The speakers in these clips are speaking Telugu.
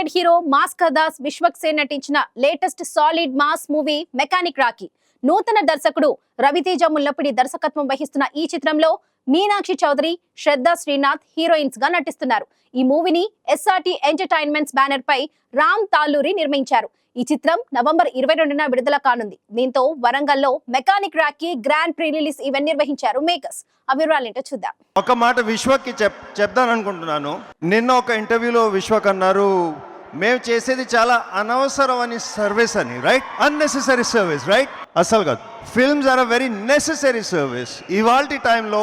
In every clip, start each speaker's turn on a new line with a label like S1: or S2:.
S1: బాలీవుడ్ హీరో మాస్టర్ దాస్ విశ్వక్ సేన్ నటించిన latest solid mass movie mechanic Rocky. నూతన దర్శకుడు రవితేజ ముల్లపూడి దర్శకత్వం వహిస్తున్న ఈ చిత్రంలో మీనాక్షి చౌదరి, శ్రద్ధా శ్రీనాథ్ హీరోయిన్స్ గా నటిస్తున్నారు. ఈ మూవీని ఎస్ఆర్టీ ఎంటర్టైన్మెంట్స్ బ్యానర్ పై రామ్ తాలూరి నిర్మించారు. ఈ చిత్రం నవంబర్ 22న విడుదల కానుంది. దీంతో వరంగల్లో mechanic Rocky grand pre release event నిర్వహించారు మేకర్స్. ఆ వివరాలేంటో చూద్దాం.
S2: ఒక మాట విశ్వక్కి చెప్దాను అనుకుంటున్నాను. నిన్న ఒక ఇంటర్వ్యూలో విశ్వక్ అన్నారు, మేము చేసేది చాలా అనవసరమైన సర్వీస్ అని. రైట్? Unnecessary service. రైట్? అసలు కాదు. Films are a very necessary service. ఇవాల్టి టైంలో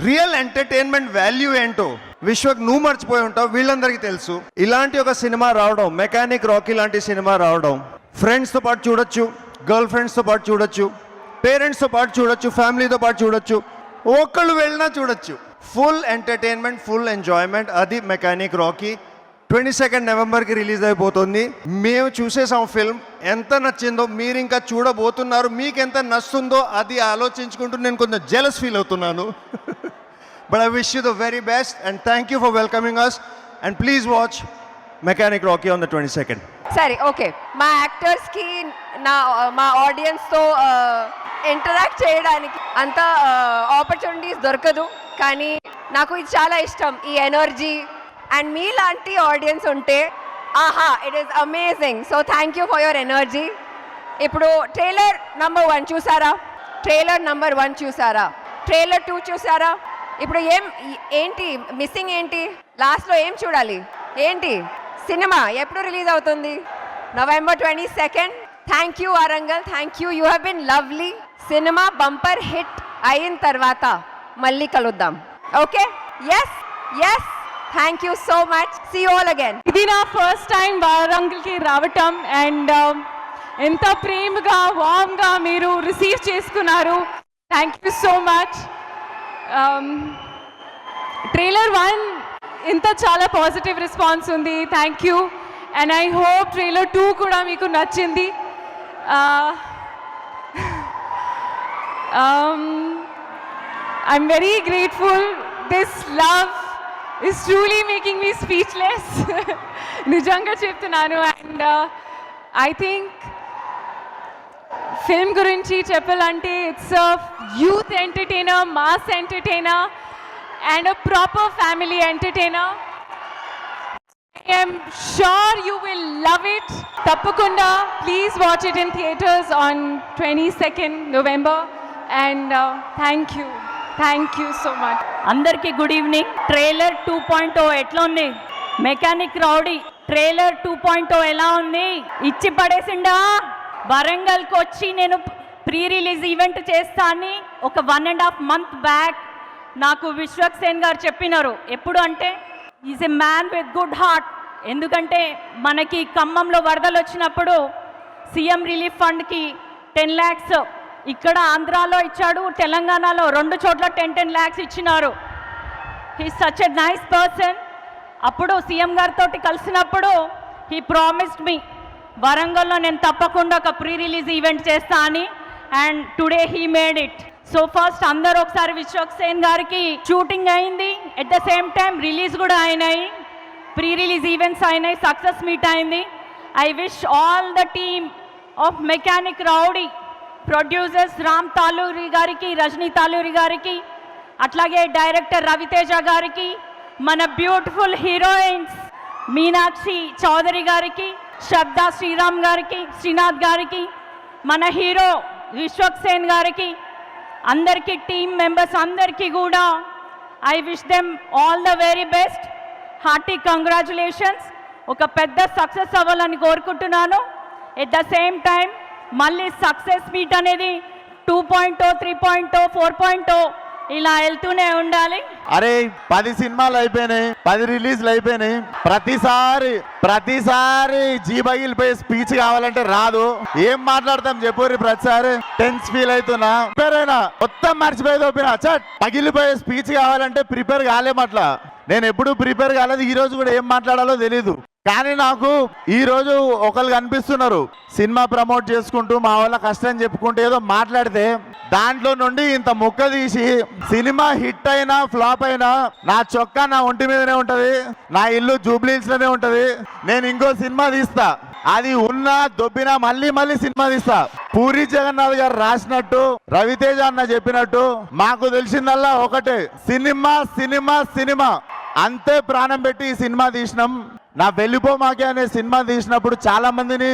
S2: రియల్ ఎంటర్టైన్మెంట్ వాల్యూ ఏంటో విశ్వక్ నువ్వు మర్చిపోయి ఉంటావు, వీళ్ళందరికీ తెలుసు. ఇలాంటి ఒక సినిమా రావడం, మెకానిక్ రాకీ లాంటి సినిమా రావడం, ఫ్రెండ్స్తో పాటు చూడొచ్చు, గర్ల్ ఫ్రెండ్స్తో పాటు చూడొచ్చు, పేరెంట్స్తో పాటు చూడొచ్చు, ఫ్యామిలీతో పాటు చూడొచ్చు, ఒక్కళ్ళు వెళ్ళినా చూడొచ్చు. Full entertainment, full enjoyment. అది మెకానిక్ రాకీ. 22 నవంబర్కి రిలీజ్ అయిపోతుంది. మేము చూసేసాం ఫిల్మ్. ఎంత నచ్చిందో మీరు ఇంకా చూడబోతున్నారు. మీకు ఎంత నచ్చుతుందో అది ఆలోచించుకుంటూ నేను కొంచెం జెలస్ ఫీల్ అవుతున్నాను. But I wish you the very best and thank you for welcoming us and please watch mechanic Rocky on the 22nd.
S3: సరే, ఓకే. మా యాక్టర్స్కి మా ఆడియన్స్తో ఇంటరాక్ట్ చేయడానికి అంత ఆపర్చునిటీస్ దొరకదు, కానీ నాకు ఇది చాలా ఇష్టం, ఈ ఎనర్జీ. అండ్ మీలాంటి ఆడియన్స్ ఉంటే it is amazing. So thank you for your energy. ఇప్పుడు ట్రైలర్ నెంబర్ 1 చూసారా? ట్రైలర్ నెంబర్ 1 చూసారా? ట్రైలర్ 2 చూసారా? ఇప్పుడు ఏంటి మిస్సింగ్? ఏంటి లాస్ట్లో ఏం చూడాలి? ఏంటి సినిమా ఎప్పుడు రిలీజ్ అవుతుంది? November 22nd. Thank you Warangal, thank you. You have been lovely. Cinema bumper hit అయిన తర్వాత మళ్ళీ కలుద్దాం. Okay? Yes yes, thank you so much. See you all again.
S4: ఇది నా ఫస్ట్ టైం వరంగల్కి రావటం అండ్ ఎంత ప్రేమగా వామ్గా మీరు రిసీవ్ చేసుకున్నారు. Thank you so much. Trailer 1 ఇంత చాలా పాజిటివ్ రెస్పాన్స్ ఉంది. Thank you. And I hope trailer 2 కూడా మీకు నచ్చింది. I'm very grateful. This love is truly making me speechless. నిజంగా చెప్తున్నాను. అండ్ ఐ థింక్ ఫిల్మ్ గురించి చెప్పాలంటే it's a youth entertainer, mass entertainer and a proper family entertainer. I am sure you will love it. Tappakunda, please watch it in theaters on 22nd November. And thank you. Thank you so much.
S5: అందరికీ గుడ్ ఈవినింగ్. ట్రైలర్ 2.0 ఎట్లా ఉంది? మెకానిక్ రౌడీ ట్రైలర్ 2.0 ఎలా ఉంది? ఇచ్చి పడేసిండా? వరంగల్కి వచ్చి నేను ప్రీ రిలీజ్ ఈవెంట్ చేస్తా అని ఒక 1.5 month బ్యాక్ నాకు విశ్వక్ సేన్ గారు చెప్పినారు. ఎప్పుడు అంటే is a man with good heart. ఎందుకంటే మనకి ఖమ్మంలో వరదలు వచ్చినప్పుడు సీఎం రిలీఫ్ ఫండ్కి 10 lakhs ఇక్కడ ఆంధ్రాలో ఇచ్చాడు, తెలంగాణలో 2 చోట్ల 10 lakhs ఇచ్చినారు. He such a nice person. అప్పుడు సీఎం గారితో కలిసినప్పుడు హీ ప్రామిస్డ్ మీ వరంగల్లో నేను తప్పకుండా ఒక ప్రీ రిలీజ్ ఈవెంట్ చేస్తా అని. And today he made it. So first అందరూ ఒకసారి విశ్వక్ సేన్ గారికి షూటింగ్ అయింది, at the same time release కూడా అయినాయి, ప్రీ రిలీజ్ ఈవెంట్స్ అయినాయి, సక్సెస్ మీట్ అయింది. I wish all the team of mechanic rowdy, producers Ram Taluri గారికి, రజనీ తాలూరి గారికి, అట్లాగే డైరెక్టర్ రవితేజ గారికి, మన బ్యూటిఫుల్ హీరోయిన్స్ మీనాక్షి చౌదరి గారికి, శ్రద్ధా శ్రీనాథ్ గారికి, మన హీరో విశ్వక్ సేన్ గారికి, అందరికీ టీమ్ మెంబర్స్ అందరికీ కూడా I wish them all the very best. Hearty congratulations. ఒక పెద్ద సక్సెస్ అవ్వాలని కోరుకుంటున్నాను. ఎట్ ద సేమ్ టైం మళ్ళీ సక్సెస్ మీట్ అనేది 2.0, 3.0, 4.0 ఇలా వెళ్తూనే ఉండాలి.
S6: అరే 10 సినిమాలు అయిపోయినాయి, 10 రిలీజ్లు అయిపోయినాయి. ప్రతిసారి జీబగిలిపోయి స్పీచ్ కావాలంటే రాదు. ఏం మాట్లాడతాం చెప్పుర్రి? ప్రతిసారి టెన్స్ ఫీల్ అవుతున్నా. ప్రిపేర్ అయినా మొత్తం మర్చిపోయేది ఒప్పినా. చట్ పగిలిపోయే స్పీచ్ కావాలంటే ప్రిపేర్ కాలేమట్లా. నేను ఎప్పుడు ప్రిపేర్ కాలేదు. ఈ రోజు కూడా ఏం మాట్లాడాలో తెలీదు. కానీ నాకు ఈ రోజు ఒకళ్ళు కనిపిస్తున్నారు సినిమా ప్రమోట్ చేసుకుంటూ మా వాళ్ళ కష్టం చెప్పుకుంటూ ఏదో మాట్లాడితే దాంట్లో నుండి ఇంత ముక్క తీసి సినిమా హిట్ అయినా ఫ్లాప్ అయినా నా చొక్కా నా ఒంటి మీదనే ఉంటది, నా ఇల్లు జూబ్లీహిల్స్ లోనే ఉంటది. నేను ఇంకో సినిమా తీస్తా, అది ఉన్నా దొబ్బినా మళ్ళీ మళ్ళీ సినిమా తీస్తా. పూరి జగన్నాథ్ గారు రాసినట్టు, రవితేజ అన్న చెప్పినట్టు మాకు తెలిసిందల్లా ఒకటే, సినిమా సినిమా సినిమా. అంతే ప్రాణం పెట్టి ఈ సినిమా తీసినాం. నా వెళ్ళిపోమాకే అనే సినిమా తీసినప్పుడు చాలా మందిని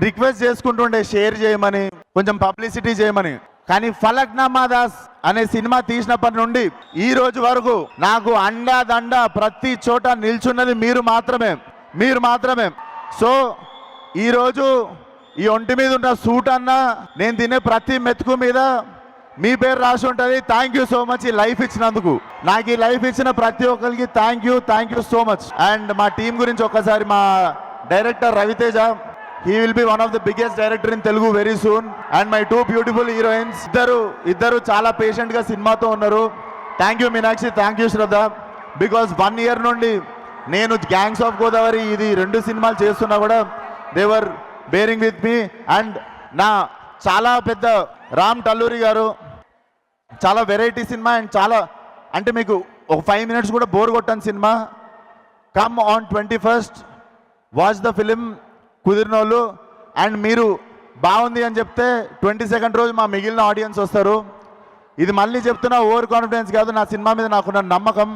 S6: రిక్వెస్ట్ చేసుకుంటుండే షేర్ చేయమని, కొంచెం పబ్లిసిటీ చేయమని. కానీ ఫలక్నామా దాస్ అనే సినిమా తీసినప్పటి నుండి ఈ రోజు వరకు నాకు అండా దండ ప్రతి చోట నిల్చున్నది మీరు మాత్రమే. సో ఈరోజు ఈ ఒంటి మీద ఉన్న సూట్ అన్న, నేను తినే ప్రతి మెతుకు మీద మీ పేరు రాసి ఉంటుంది. థ్యాంక్ యూ సో మచ్ ఈ లైఫ్ ఇచ్చినందుకు. నాకు ఈ లైఫ్ ఇచ్చిన ప్రతి ఒక్కరికి thank you so much. And మా టీం గురించి ఒక్కసారి, మా director Ravi Teja, he will be one of the biggest director in Telugu very soon. And my 2 beautiful heroines, ఇద్దరు చాలా పేషెంట్ గా సినిమాతో ఉన్నారు. Thank you Meenakshi, thank you Shraddha. Because 1 year నుండి నేను గ్యాంగ్స్ ఆఫ్ గోదావరి ఇది 2 సినిమాలు చేస్తున్నా కూడా దేవర్ బేరింగ్ విత్ మీ. అండ్ నా చాలా పెద్ద రామ్ టల్లూరి గారు, చాలా వెరైటీ సినిమా అండ్ చాలా అంటే మీకు ఒక 5 minutes కూడా బోర్ కొట్టని సినిమా. Come on 21st, watch the film కుదిరినోళ్ళు. అండ్ మీరు బాగుంది అని చెప్తే 22nd రోజు మా మిగిలిన ఆడియన్స్ వస్తారు. ఇది మళ్ళీ చెప్తున్నా, ఓవర్ కాన్ఫిడెన్స్ కాదు, నా సినిమా మీద నాకున్న నమ్మకం.